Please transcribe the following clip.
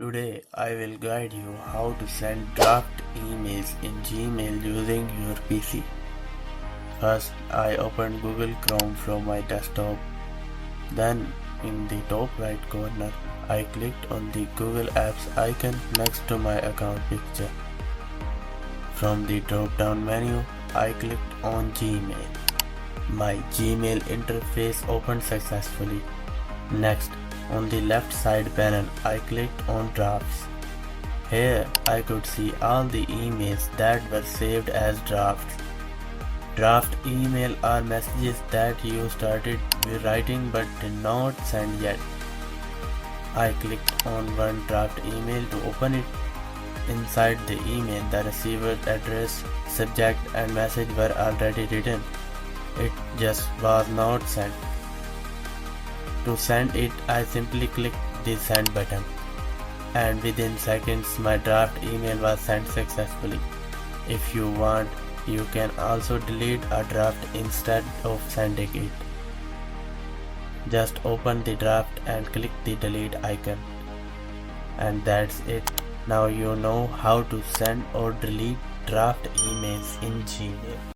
Today I will guide you how to send draft emails in Gmail using your PC. First, I opened Google Chrome from my desktop. Then, in the top right corner, I clicked on the Google Apps icon next to my account picture. From the drop-down menu, I clicked on Gmail. My Gmail interface opened successfully. Next, on the left side panel, I clicked on Drafts. Here, I could see all the emails that were saved as drafts. Draft email are messages that you started writing but did not send yet. I clicked on one draft email to open it. Inside the email, the receiver's address, subject and message were already written. It just was not sent. To send it, I simply clicked the send button, and within seconds my draft email was sent successfully. If you want, you can also delete a draft instead of sending it. Just open the draft and click the delete icon. And that's it. Now you know how to send or delete draft emails in Gmail.